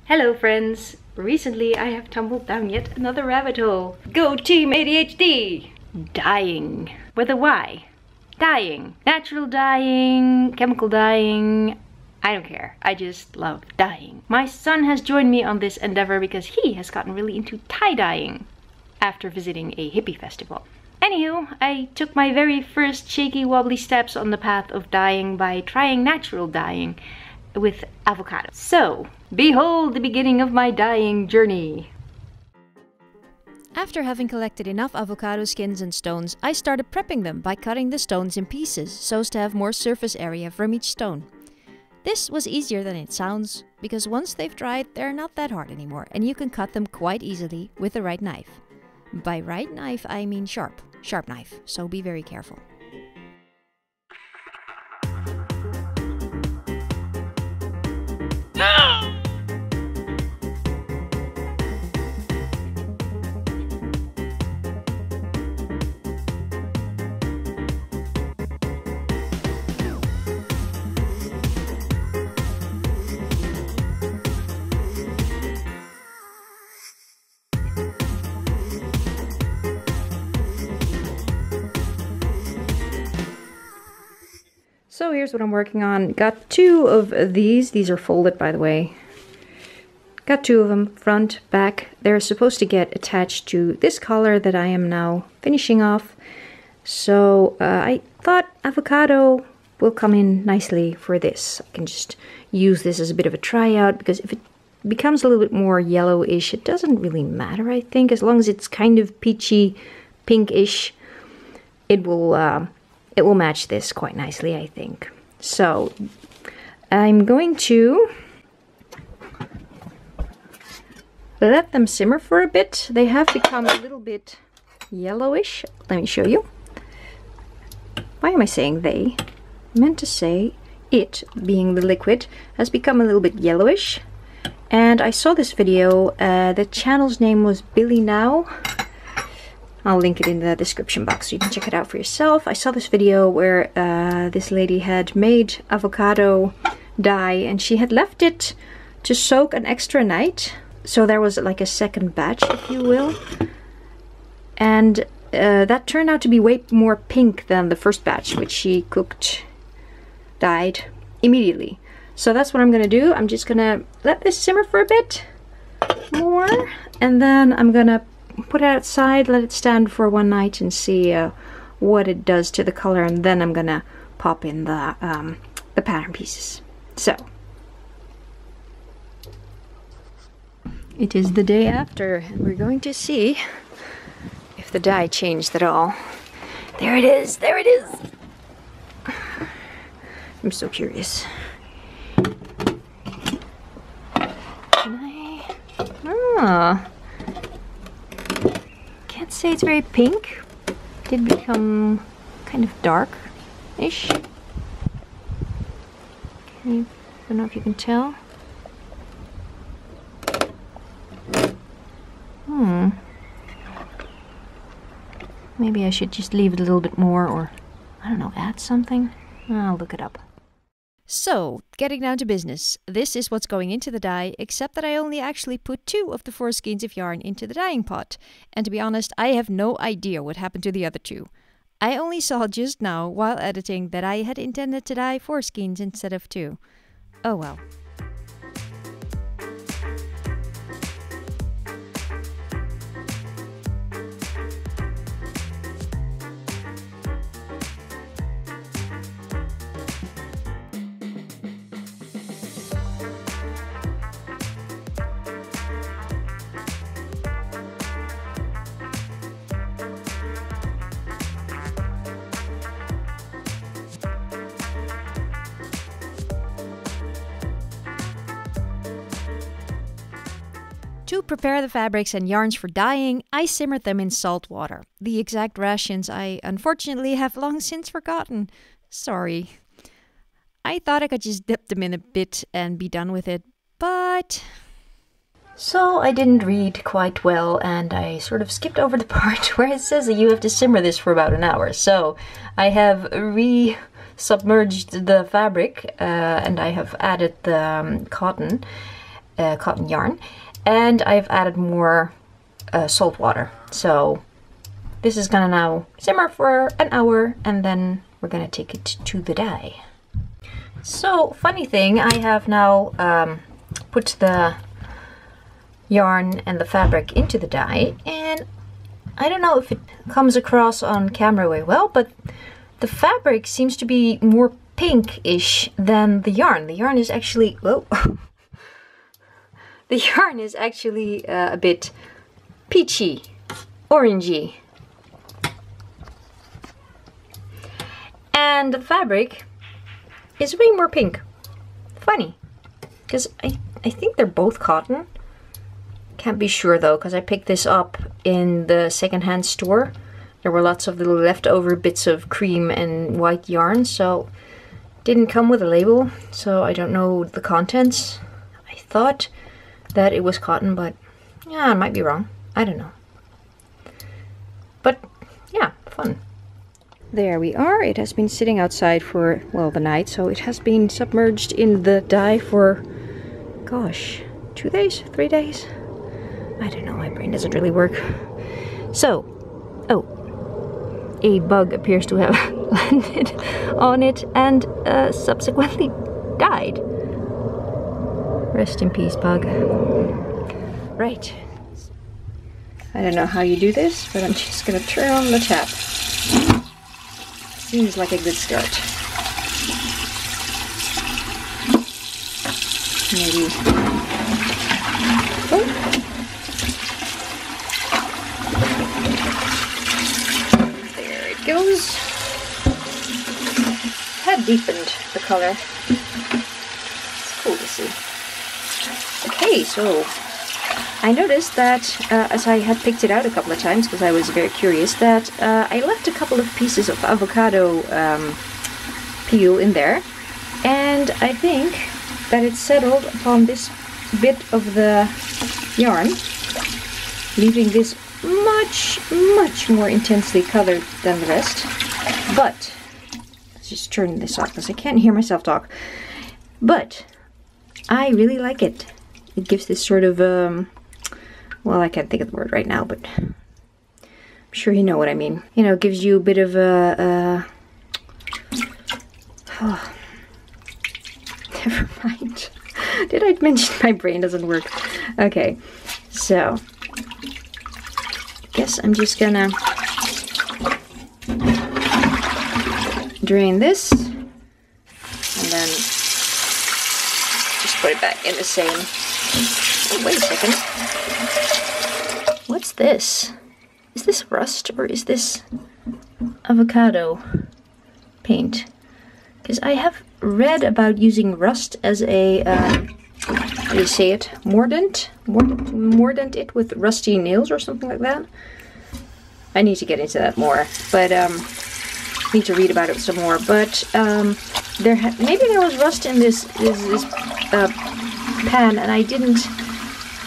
Hello friends! Recently I have tumbled down yet another rabbit hole. Go team ADHD! Dyeing. With a Y. Dyeing. Natural dyeing, chemical dyeing. I don't care. I just love dyeing. My son has joined me on this endeavor because he has gotten really into tie-dyeing after visiting a hippie festival. Anywho, I took my very first shaky wobbly steps on the path of dyeing by trying natural dyeing with avocado. So, behold the beginning of my dyeing journey. After having collected enough avocado skins and stones, I started prepping them by cutting the stones in pieces so as to have more surface area from each stone. This was easier than it sounds, because once they've dried, they're not that hard anymore and you can cut them quite easily with the right knife. By right knife, I mean sharp knife, so be very careful. So here's what I'm working on. Got two of these. These are folded, by the way. Got two of them, front, back. They're supposed to get attached to this collar that I am now finishing off. So I thought avocado will come in nicely for this. I can just use this as a bit of a tryout, because if it becomes a little bit more yellowish, it doesn't really matter, I think. As long as it's kind of peachy, pinkish, it will match this quite nicely, I think. So I'm going to let them simmer for a bit. They have become a little bit yellowish. Let me show you. Why am I saying they? I meant to say it, being the liquid, has become a little bit yellowish. And I saw this video. The channel's name was Billy Now. I'll link it in the description box so you can check it out for yourself. I saw this video where this lady had made avocado dye and she had left it to soak an extra night. So there was like a second batch, if you will. And that turned out to be way more pink than the first batch, which she cooked, dyed immediately. So that's what I'm gonna do. I'm just gonna let this simmer for a bit more, and then I'm gonna put it outside, let it stand for one night and see what it does to the color, and then I'm gonna pop in the pattern pieces. So it is the day after and we're going to see if the dye changed at all. There it is, there it is. I'm so curious. Can I? Ah. Can't say it's very pink. It did become kind of dark-ish. I don't know if you can tell. Maybe I should just leave it a little bit more, or I don't know, add something. I'll look it up. So, getting down to business, this is what's going into the dye, except that I only actually put 2 of the 4 skeins of yarn into the dyeing pot. And to be honest, I have no idea what happened to the other 2. I only saw just now, while editing, that I had intended to dye 4 skeins instead of 2. Oh well. To prepare the fabrics and yarns for dyeing, I simmered them in salt water. The exact rations I unfortunately have long since forgotten. Sorry. I thought I could just dip them in a bit and be done with it, but... So I didn't read quite well, and I sort of skipped over the part where it says that you have to simmer this for about an hour. So I have submerged the fabric and I have added the cotton. cotton yarn, and I've added more salt water. So this is gonna now simmer for an hour, and then we're gonna take it to the dye. So, funny thing, I have now put the yarn and the fabric into the dye, and I don't know if it comes across on camera very well, but the fabric seems to be more pinkish than the yarn. The yarn is actually, whoa, the yarn is actually a bit peachy, orangey. And the fabric is way more pink. Funny, because I think they're both cotton. Can't be sure though, because I picked this up in the secondhand store. There were lots of little leftover bits of cream and white yarn, so didn't come with a label, so I don't know the contents. I thought that it was cotton, but yeah, I might be wrong. I don't know. But yeah, fun. There we are. It has been sitting outside for, well, the night, so it has been submerged in the dye for, gosh, 2 days, 3 days? I don't know, my brain doesn't really work. So, oh, a bug appears to have landed on it and subsequently died. Rest in peace, bug. Right. I don't know how you do this, but I'm just gonna turn on the tap. Seems like a good start. Maybe. Oh. There it goes. Had deepened the color. It's cool to see. Okay, so I noticed that as I had picked it out a couple of times, because I was very curious, that I left a couple of pieces of avocado peel in there, and I think that it settled upon this bit of the yarn, leaving this much more intensely colored than the rest. But let's just turn this off because I can't hear myself talk. But I really like it. It gives this sort of well, I can't think of the word right now, but I'm sure you know what I mean. You know, it gives you a bit of a oh, never mind. Did I mention my brain doesn't work? Okay, so I guess I'm just gonna drain this and then just put it back in the same. Oh, wait a second. What's this? Is this rust or is this avocado paint? Because I have read about using rust as a, how do you say it? Mordant it with rusty nails or something like that. I need to get into that more, but need to read about it some more. But maybe there was rust in this pan and I didn't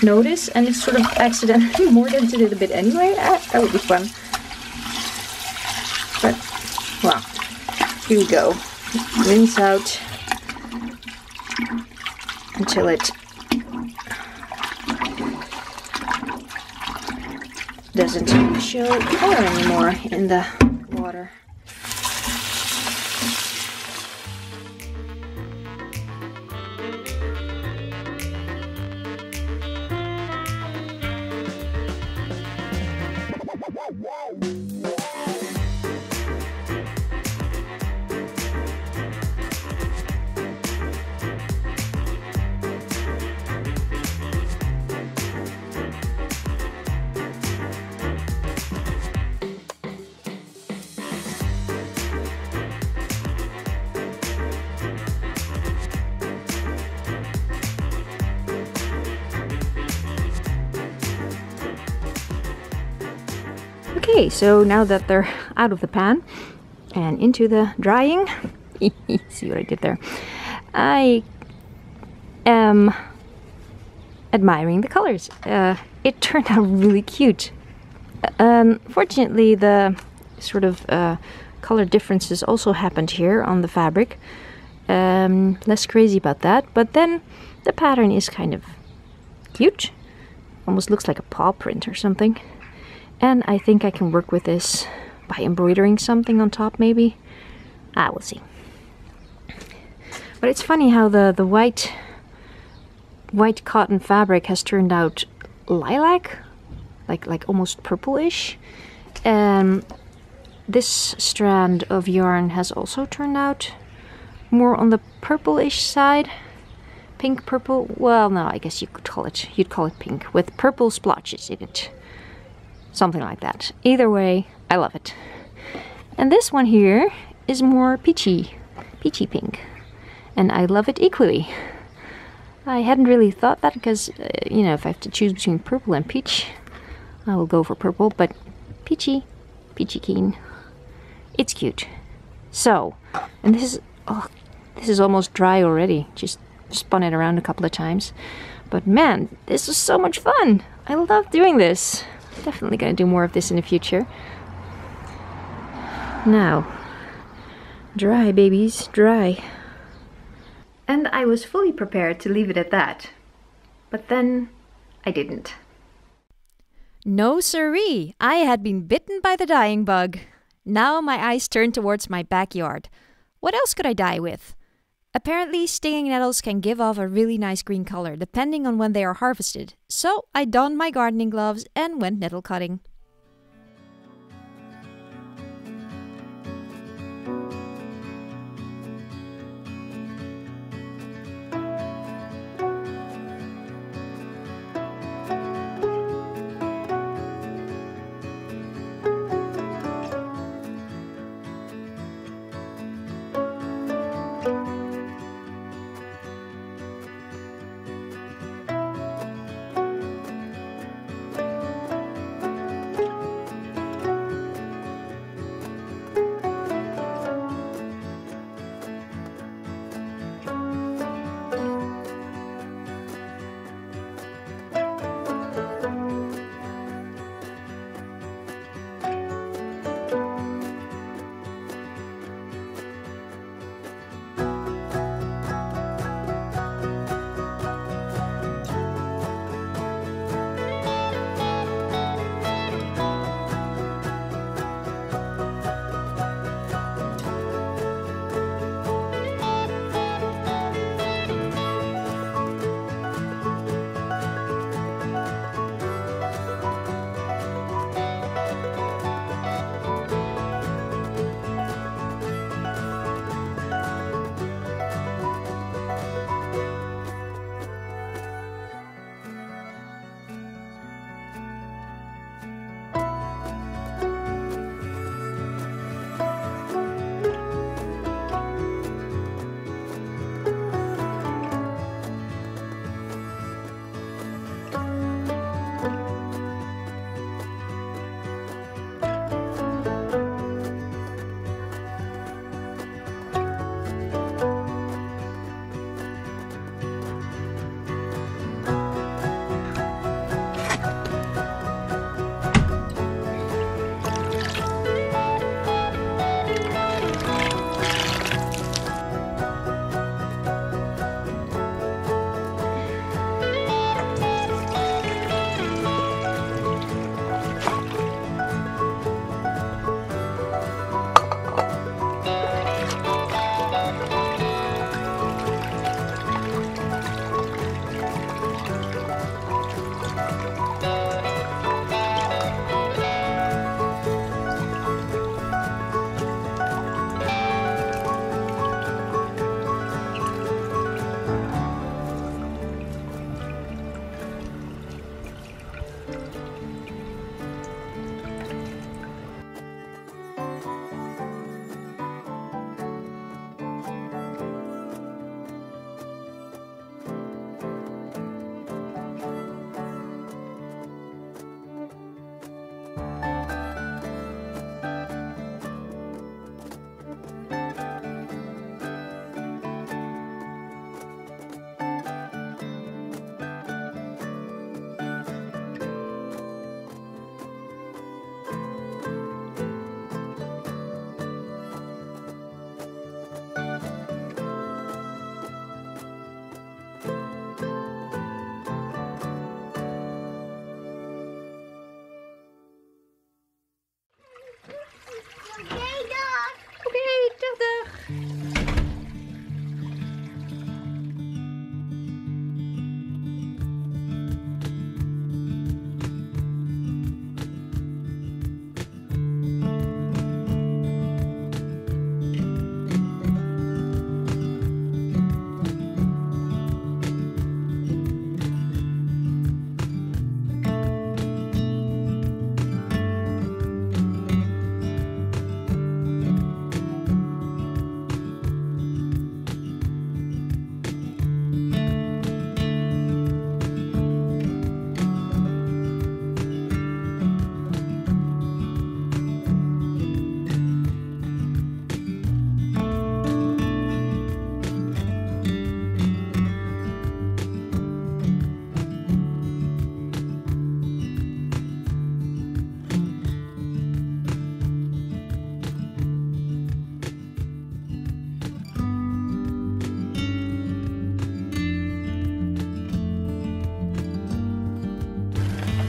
notice, and it sort of accidentally mordanted it a bit anyway. That would be fun. But, well, here we go. Rinse out until it doesn't show color anymore in the water. Okay, so now that they're out of the pan and into the drying, see what I did there? I am admiring the colors. It turned out really cute. Fortunately, the sort of color differences also happened here on the fabric. Less crazy about that, but then the pattern is kind of cute. Almost looks like a paw print or something. And I think I can work with this by embroidering something on top maybe. We'll see. But it's funny how the white cotton fabric has turned out lilac, like almost purplish. And this strand of yarn has also turned out more on the purplish side. Pink purple, well no, I guess you'd call it pink with purple splotches in it. Something like that. Either way, I love it. And this one here is more peachy pink. And I love it equally. I hadn't really thought that because, you know, if I have to choose between purple and peach, I will go for purple, but peachy keen. It's cute. So, and this is almost dry already. Just spun it around a couple of times. But man, this was so much fun. I love doing this. Definitely gonna do more of this in the future. Now, dry babies, dry. And I was fully prepared to leave it at that. But then I didn't. No siree, I had been bitten by the dyeing bug. Now my eyes turned towards my backyard. What else could I dye with? Apparently, stinging nettles can give off a really nice green color depending on when they are harvested. So I donned my gardening gloves and went nettle cutting.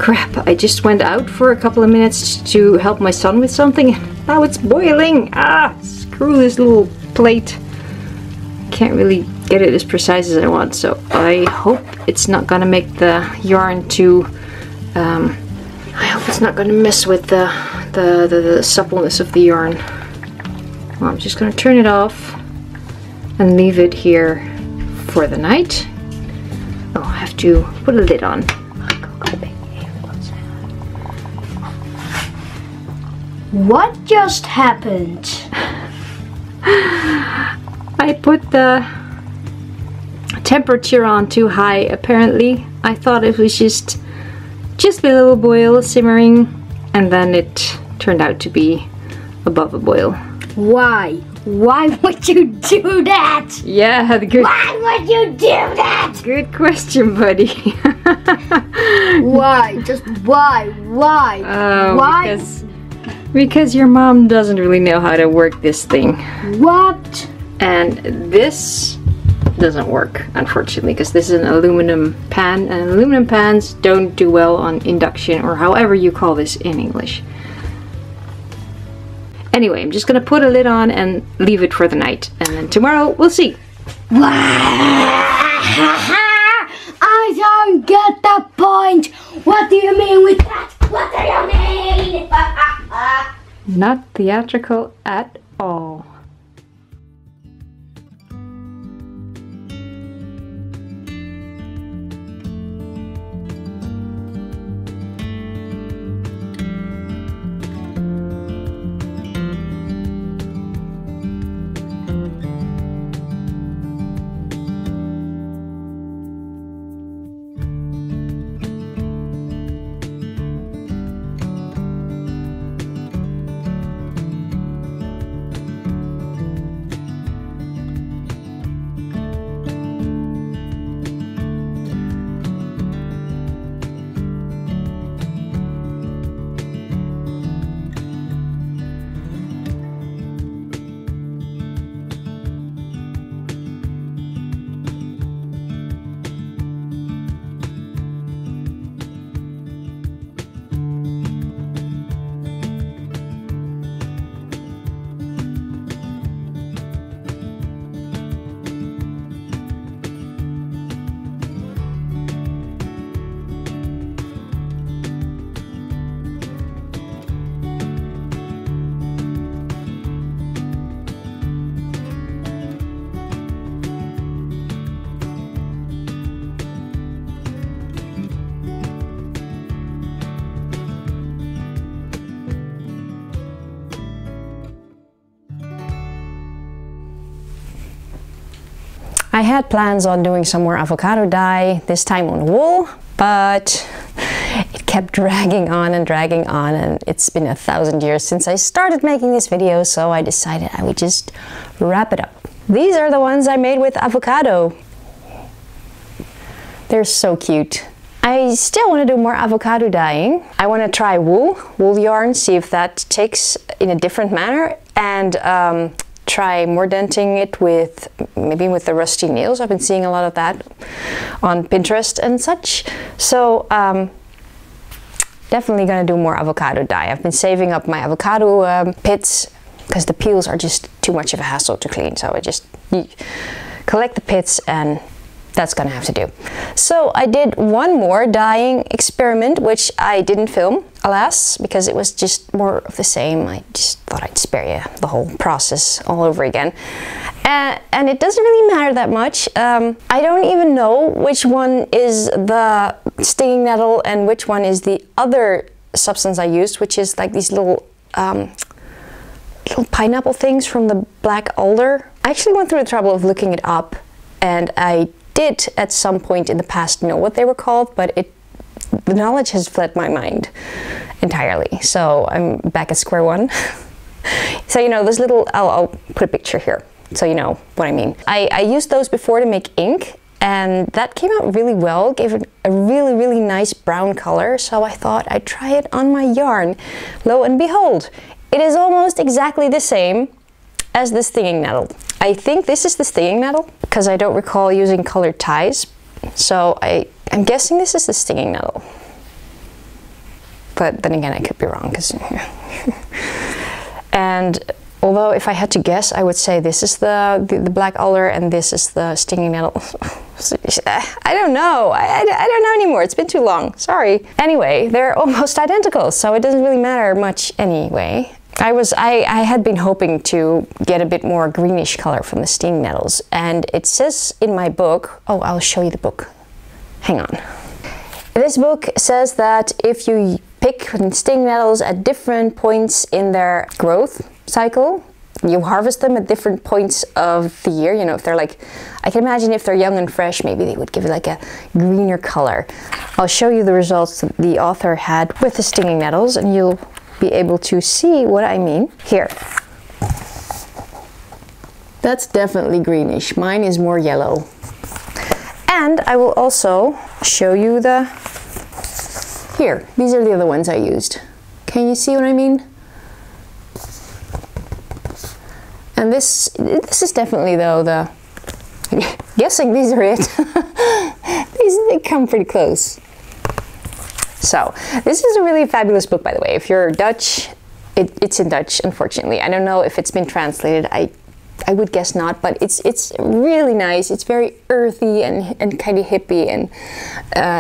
Crap, I just went out for a couple of minutes to help my son with something. Now it's boiling. Ah, screw this little plate. Can't really get it as precise as I want, so I hope it's not gonna make the yarn too... I hope it's not gonna mess with the suppleness of the yarn. Well, I'm just gonna turn it off and leave it here for the night. Oh, I have to put a lid on. What just happened? I put the temperature on too high, apparently. I thought it was just a little boil simmering, and then it turned out to be above a boil. Why? Why would you do that? Yeah, good. Why would you do that? Good question, buddy. Why? Just why? Why? Oh, why? Because your mom doesn't really know how to work this thing. What? And this doesn't work, unfortunately, because this is an aluminum pan, and aluminum pans don't do well on induction, or however you call this in English. Anyway, I'm just gonna put a lid on and leave it for the night, and then tomorrow we'll see. I don't get the point. What do you mean with that? What do you mean? Not theatrical at all. I had plans on doing some more avocado dye, this time on wool, but it kept dragging on, and it's been 1,000 years since I started making this video, so I decided I would just wrap it up. These are the ones I made with avocado. They're so cute. I still want to do more avocado dyeing. I want to try wool yarn, see if that takes in a different manner, and try more denting it with maybe with the rusty nails. I've been seeing a lot of that on Pinterest and such. So definitely gonna do more avocado dye. I've been saving up my avocado pits because the peels are just too much of a hassle to clean. So I just collect the pits, and that's gonna have to do. So I did one more dyeing experiment, which I didn't film, alas, because it was just more of the same. I just thought I'd spare you the whole process all over again. And it doesn't really matter that much. I don't even know which one is the stinging nettle and which one is the other substance I used, which is like these little pineapple things from the black alder. I actually went through the trouble of looking it up, and I did at some point in the past know what they were called, but the knowledge has fled my mind entirely. So I'm back at square one. So you know, this little, I'll put a picture here so you know what I mean. I used those before to make ink, and that came out really well, gave it a really, really nice brown color. So I thought I'd try it on my yarn. Lo and behold, it is almost exactly the same as the stinging nettle. I think this is the stinging nettle because I don't recall using colored ties. So I'm guessing this is the stinging nettle. but then again I could be wrong, because and although if I had to guess, I would say this is the black alder and this is the stinging nettle. I don't know. I don't know anymore. It's been too long. Sorry. Anyway, they're almost identical, so it doesn't really matter much anyway. I had been hoping to get a bit more greenish color from the stinging nettles, and it says in my book, oh, I'll show you the book. Hang on. This book says that if you pick stinging nettles at different points in their growth cycle, you harvest them at different points of the year. You know, if they're like, I can imagine if they're young and fresh, maybe they would give it like a greener color. I'll show you the results that the author had with the stinging nettles, and you'll be able to see what I mean. Here. That's definitely greenish. Mine is more yellow. And I will also show you here, these are the other ones I used. Can you see what I mean? And this is definitely, though, guessing these are it. They come pretty close. So, this is a really fabulous book, by the way. If you're Dutch, it's in Dutch, unfortunately. I don't know if it's been translated. I would guess not, but it's really nice. It's very earthy and kind of hippie, and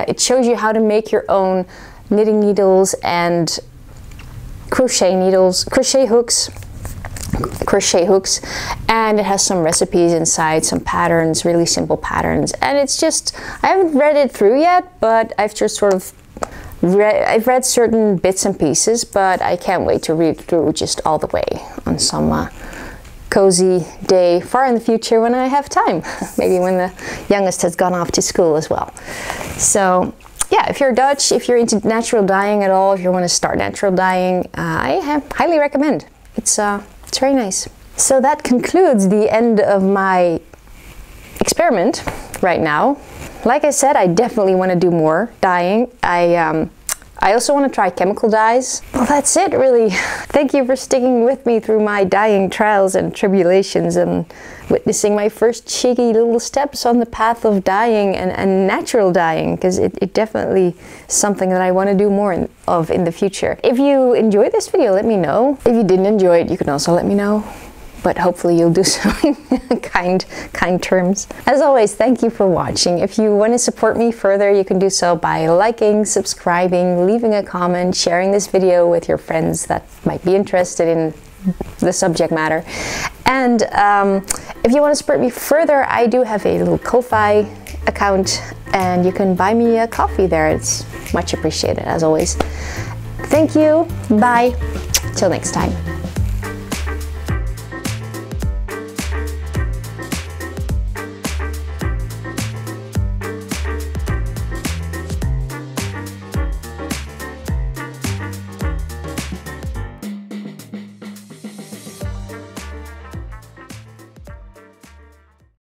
it shows you how to make your own knitting needles and crochet hooks, and it has some recipes inside, some patterns, really simple patterns. And it's just, I haven't read it through yet, but I've just sort of I've read certain bits and pieces, but I can't wait to read through just all the way on some cozy day far in the future when I have time. Maybe when the youngest has gone off to school as well. So yeah, if you're Dutch, if you're into natural dyeing at all, if you want to start natural dyeing, I highly recommend. It's very nice. So that concludes the end of my experiment right now. Like I said, I definitely want to do more dyeing. I also want to try chemical dyes. Well, that's it, really. Thank you for sticking with me through my dyeing trials and tribulations and witnessing my first cheeky little steps on the path of dyeing and natural dyeing, because it definitely is something that I want to do more of in the future. If you enjoyed this video, let me know. If you didn't enjoy it, you can also let me know. But hopefully you'll do so in kind terms. As always, thank you for watching. If you want to support me further, you can do so by liking, subscribing, leaving a comment, sharing this video with your friends that might be interested in the subject matter. And if you want to support me further, I do have a little Ko-Fi account, and you can buy me a coffee there. It's much appreciated, as always. Thank you. Bye. Till next time.